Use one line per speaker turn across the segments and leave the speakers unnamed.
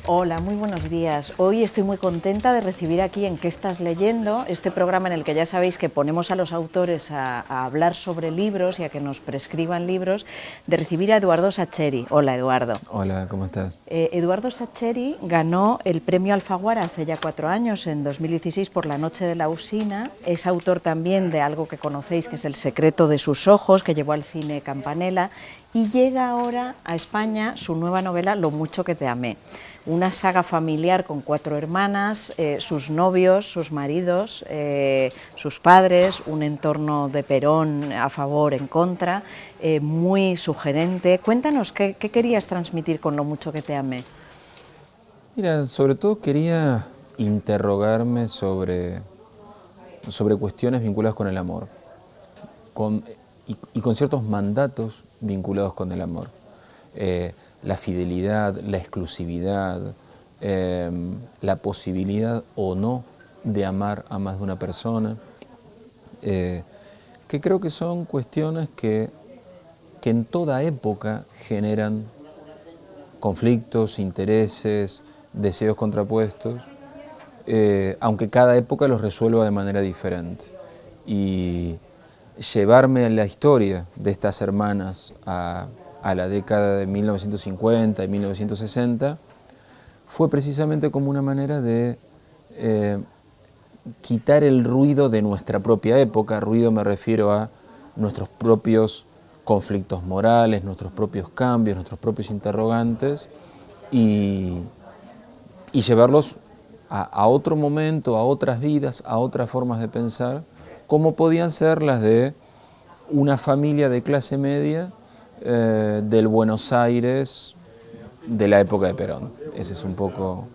Hola, muy buenos días. Hoy estoy muy contenta de recibir aquí en ¿Qué estás leyendo?, este programa en el que ya sabéis que ponemos a los autores a hablar sobre libros y a que nos prescriban libros, de recibir a Eduardo Sacheri. Hola, Eduardo.
Hola, ¿cómo estás?
Eduardo Sacheri ganó el premio Alfaguara hace ya 4 años, en 2016, por La noche de la usina. Es autor también de algo que conocéis, que es El secreto de sus ojos, que llevó al cine Campanella, y llega ahora a España su nueva novela Lo mucho que te amé. Una saga familiar con 4 hermanas, sus novios, sus maridos, sus padres, un entorno de Perón a favor, en contra, muy sugerente. Cuéntanos, ¿qué querías transmitir con Lo mucho que te amé?
Mira, sobre todo quería interrogarme sobre cuestiones vinculadas con el amor y con ciertos mandatos vinculados con el amor. La fidelidad, la exclusividad, la posibilidad o no de amar a más de una persona, que creo que son cuestiones que en toda época generan conflictos, intereses, deseos contrapuestos, aunque cada época los resuelva de manera diferente. Y llevarme a la historia de estas hermanas a la década de 1950 y 1960 fue precisamente como una manera de quitar el ruido de nuestra propia época. Ruido me refiero a nuestros propios conflictos morales, nuestros propios cambios, nuestros propios interrogantes, y llevarlos a otro momento, a otras vidas, a otras formas de pensar, como podían ser las de una familia de clase media del Buenos Aires de la época de Perón. Ese es un poco...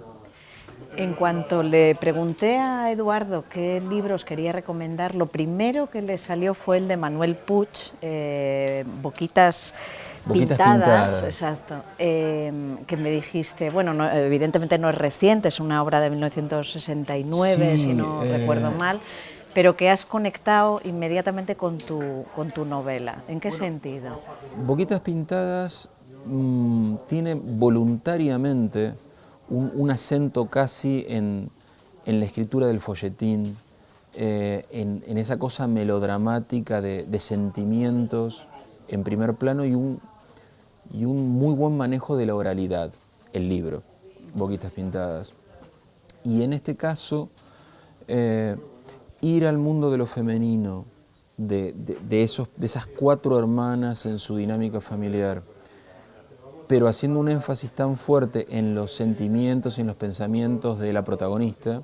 En cuanto le pregunté a Eduardo qué libros quería recomendar, lo primero que le salió fue el de Manuel Puig, Boquitas Pintadas, exacto, que me dijiste, bueno, no, evidentemente no es reciente, es una obra de 1969,
Sí,
si no recuerdo mal, pero que has conectado inmediatamente con tu novela. ¿En qué sentido?
Boquitas Pintadas tiene voluntariamente un acento casi en la escritura del folletín, en esa cosa melodramática de sentimientos en primer plano y un muy buen manejo de la oralidad, el libro, Boquitas Pintadas. Y en este caso, ir al mundo de lo femenino, de esas 4 hermanas en su dinámica familiar, pero haciendo un énfasis tan fuerte en los sentimientos y en los pensamientos de la protagonista,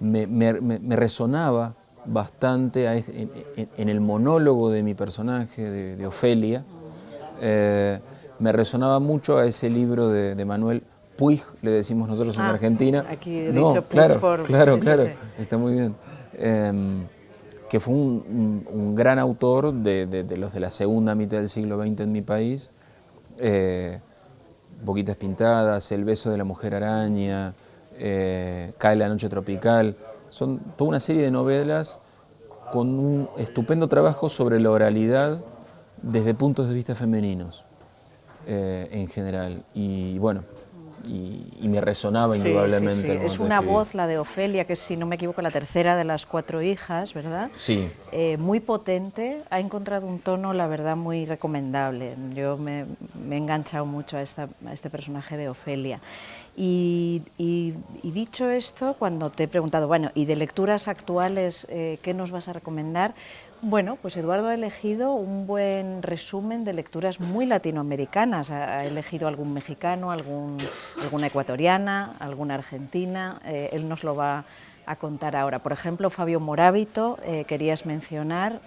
me resonaba bastante en el monólogo de mi personaje, de Ofelia. Me resonaba mucho a ese libro de Manuel Puig, le decimos nosotros en Argentina.
Aquí he
No,
dicho
claro,
Puig por...
claro,
sí,
claro,
sí, sí.
está muy bien. Que fue un gran autor de los de la segunda mitad del siglo XX en mi país. Boquitas Pintadas, El beso de la mujer araña, Cae la noche tropical. Son toda una serie de novelas con un estupendo trabajo sobre la oralidad desde puntos de vista femeninos, en general. Y bueno, y me resonaba indudablemente.
Sí.
El
Es
momento de
una
escribir.
voz, la de Ofelia, que es, si no me equivoco, la tercera de las 4 hijas, ¿verdad?
Sí.
Muy potente, ha encontrado un tono, la verdad, muy recomendable. Yo me he enganchado mucho a este personaje de Ofelia. Y dicho esto, cuando te he preguntado, bueno, ¿y de lecturas actuales qué nos vas a recomendar? Bueno, pues Eduardo ha elegido un buen resumen de lecturas muy latinoamericanas. Ha elegido algún mexicano, alguna ecuatoriana, alguna argentina. Él nos lo va a contar ahora. Por ejemplo, Fabio Morábito, querías mencionar.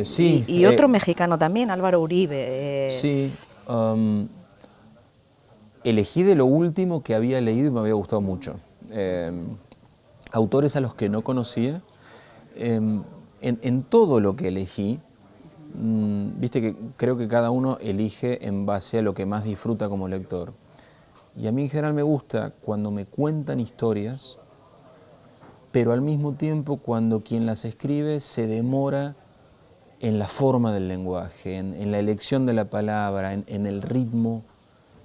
Sí.
Y otro mexicano también, Álvaro Uribe.
Sí. Elegí de lo último que había leído y me había gustado mucho. Autores a los que no conocía. En todo lo que elegí, viste que creo que cada uno elige en base a lo que más disfruta como lector. Y a mí en general me gusta cuando me cuentan historias, pero al mismo tiempo cuando quien las escribe se demora en la forma del lenguaje, en la elección de la palabra, en el ritmo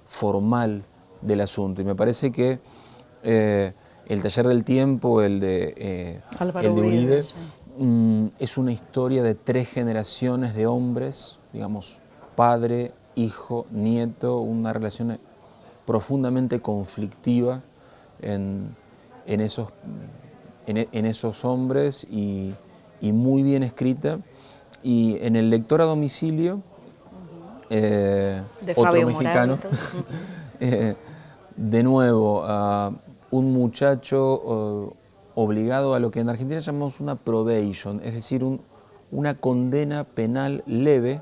formal del asunto. Y me parece que el Taller del Tiempo, el de Uribe,
sí.
Es una historia de 3 generaciones de hombres, digamos, padre, hijo, nieto, una relación profundamente conflictiva en esos hombres y muy bien escrita. Y en El lector a domicilio,
De
otro
Fabio
mexicano, de nuevo, un muchacho obligado a lo que en Argentina llamamos una probation, es decir, una condena penal leve,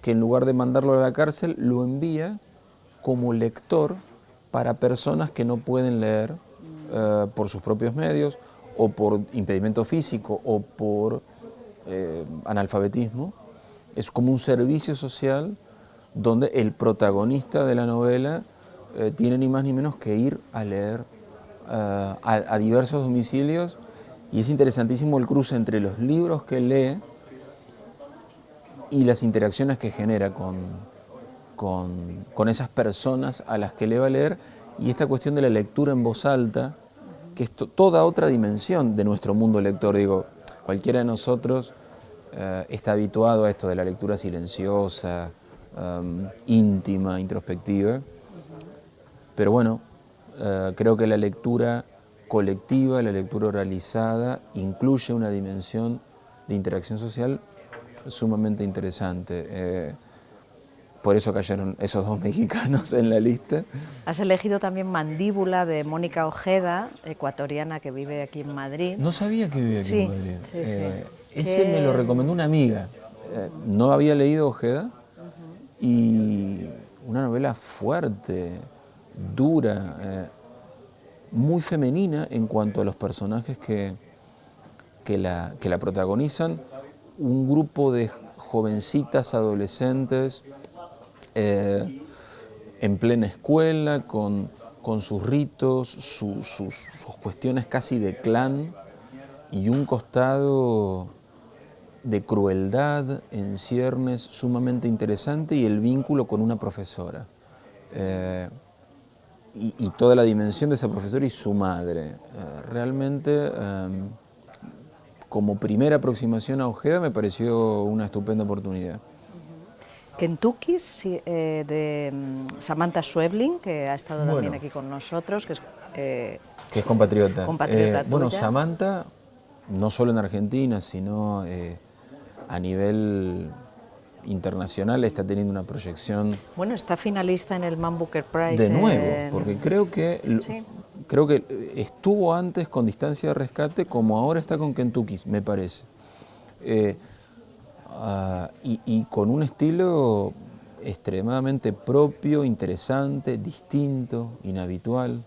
que en lugar de mandarlo a la cárcel, lo envía como lector para personas que no pueden leer por sus propios medios, o por impedimento físico, o por analfabetismo. Es como un servicio social donde el protagonista de la novela tiene ni más ni menos que ir a leer a diversos domicilios, y es interesantísimo el cruce entre los libros que lee y las interacciones que genera con esas personas a las que le va a leer, y esta cuestión de la lectura en voz alta, que es toda otra dimensión de nuestro mundo lector. Digo, cualquiera de nosotros está habituado a esto de la lectura silenciosa, íntima, introspectiva, pero bueno, creo que la lectura colectiva, la lectura oralizada, incluye una dimensión de interacción social sumamente interesante. Por eso cayeron esos 2 mexicanos en la lista.
Has elegido también Mandíbula, de Mónica Ojeda, ecuatoriana que vive aquí en Madrid.
No sabía que vivía aquí en Madrid.
Sí, sí.
Ese me lo recomendó una amiga. No había leído Ojeda, y una novela fuerte, dura, muy femenina en cuanto a los personajes que la protagonizan. Un grupo de jovencitas adolescentes en plena escuela, con sus ritos, sus cuestiones casi de clan, y un costado de crueldad en ciernes sumamente interesante, y el vínculo con una profesora. Y toda la dimensión de esa profesora y su madre. Realmente, como primera aproximación a Ojeda, me pareció una estupenda oportunidad.
Kentucky, de Samantha Schweblin, que ha estado también aquí con nosotros, que
es compatriota. Bueno,
tuya.
Samantha, no solo en Argentina, sino a nivel internacional, está teniendo una proyección.
Bueno, está finalista en el Man Booker Prize.
De nuevo, porque creo que estuvo antes con Distancia de Rescate, como ahora está con Kentucky, me parece. Y con un estilo extremadamente propio, interesante, distinto, inhabitual.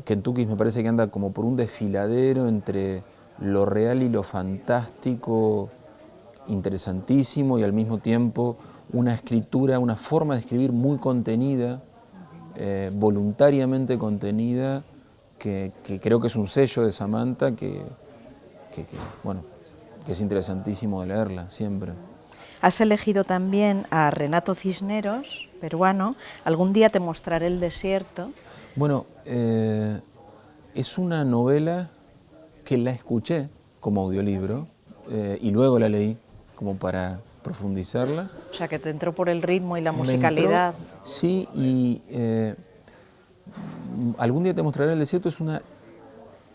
Kentucky me parece que anda como por un desfiladero entre lo real y lo fantástico, interesantísimo, y al mismo tiempo una escritura, una forma de escribir muy contenida, voluntariamente contenida, que creo que es un sello de Samantha que es interesantísimo de leerla siempre.
Has elegido también a Renato Cisneros, peruano. Algún día te mostraré el desierto.
Bueno, es una novela que la escuché como audiolibro y luego la leí como para profundizarla.
O sea, que te entró por el ritmo y la musicalidad.
Sí, y algún día te mostraré el desierto. Es una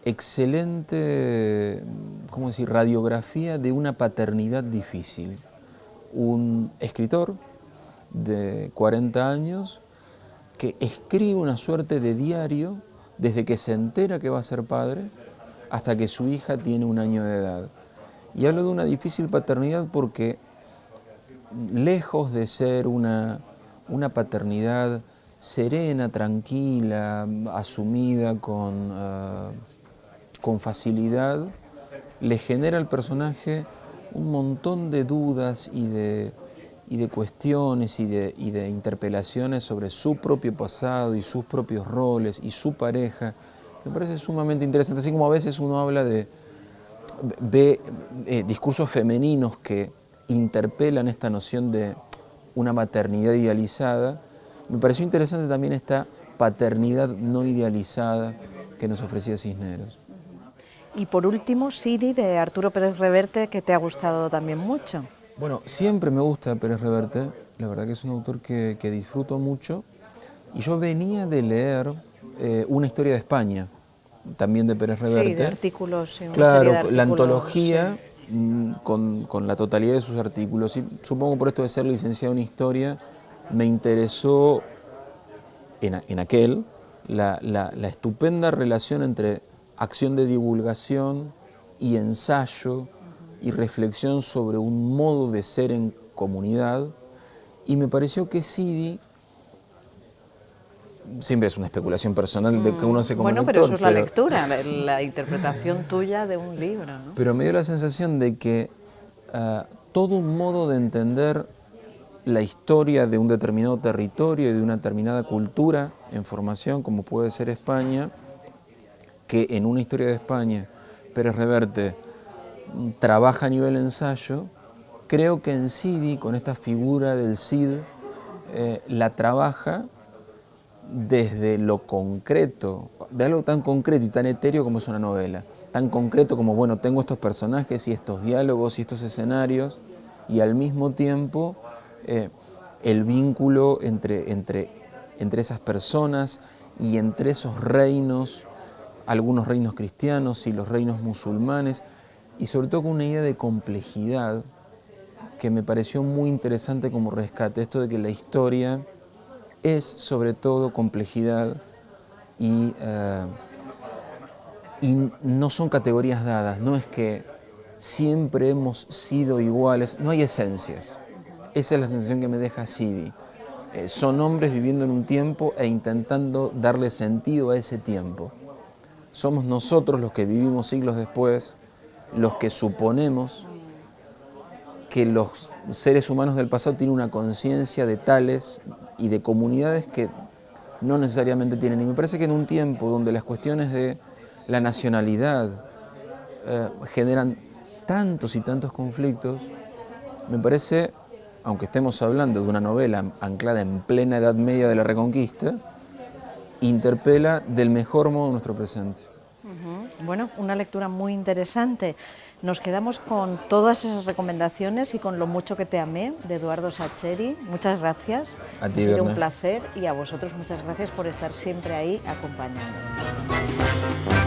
excelente, ¿cómo decir?, radiografía de una paternidad difícil. Un escritor de 40 años que escribe una suerte de diario desde que se entera que va a ser padre hasta que su hija tiene 1 año de edad. Y hablo de una difícil paternidad porque, lejos de ser una paternidad serena, tranquila, asumida con facilidad, le genera al personaje un montón de dudas y de cuestiones y de interpelaciones sobre su propio pasado y sus propios roles y su pareja, que me parece sumamente interesante. Así como a veces uno habla ve discursos femeninos que interpelan esta noción de una maternidad idealizada. Me pareció interesante también esta paternidad no idealizada que nos ofrecía Cisneros.
Y por último, Sidi, de Arturo Pérez Reverte, que te ha gustado también mucho.
Bueno, siempre me gusta Pérez Reverte, la verdad que es un autor que disfruto mucho. Y yo venía de leer Una historia de España, también de Pérez Reverte.
Sí, de artículos, sí, una
claro,
serie de artículos,
la antología,
sí.
con la totalidad de sus artículos. Y supongo por esto de ser licenciado en Historia, me interesó en aquel la estupenda relación entre acción de divulgación y ensayo y reflexión sobre un modo de ser en comunidad. Y me pareció que Sidi, siempre es una especulación personal de que uno hace como
bueno,
lector.
pero eso es la lectura, la interpretación tuya de un libro, ¿no?
Pero me dio la sensación de que todo un modo de entender la historia de un determinado territorio y de una determinada cultura en formación, como puede ser España, que en Una historia de España Pérez Reverte trabaja a nivel ensayo, creo que en Sidi, con esta figura del Cid, la trabaja desde lo concreto, de algo tan concreto y tan etéreo como es una novela, tan concreto como, bueno, tengo estos personajes y estos diálogos y estos escenarios, y al mismo tiempo el vínculo entre esas personas y entre esos reinos, algunos reinos cristianos y los reinos musulmanes, y sobre todo con una idea de complejidad que me pareció muy interesante como rescate, esto de que la historia es sobre todo complejidad y no son categorías dadas, no es que siempre hemos sido iguales, no hay esencias. Esa es la sensación que me deja Sidi. Son hombres viviendo en un tiempo e intentando darle sentido a ese tiempo. Somos nosotros los que vivimos siglos después, los que suponemos que los seres humanos del pasado tienen una conciencia de tales y de comunidades que no necesariamente tienen. Y me parece que en un tiempo donde las cuestiones de la nacionalidad generan tantos y tantos conflictos, me parece, aunque estemos hablando de una novela anclada en plena Edad Media de la Reconquista, interpela del mejor modo nuestro presente.
Bueno, una lectura muy interesante. Nos quedamos con todas esas recomendaciones y con Lo mucho que te amé, de Eduardo Sacheri. Muchas gracias.
A ti,
ha sido
Berna.
un placer, y a vosotros muchas gracias por estar siempre ahí acompañándonos.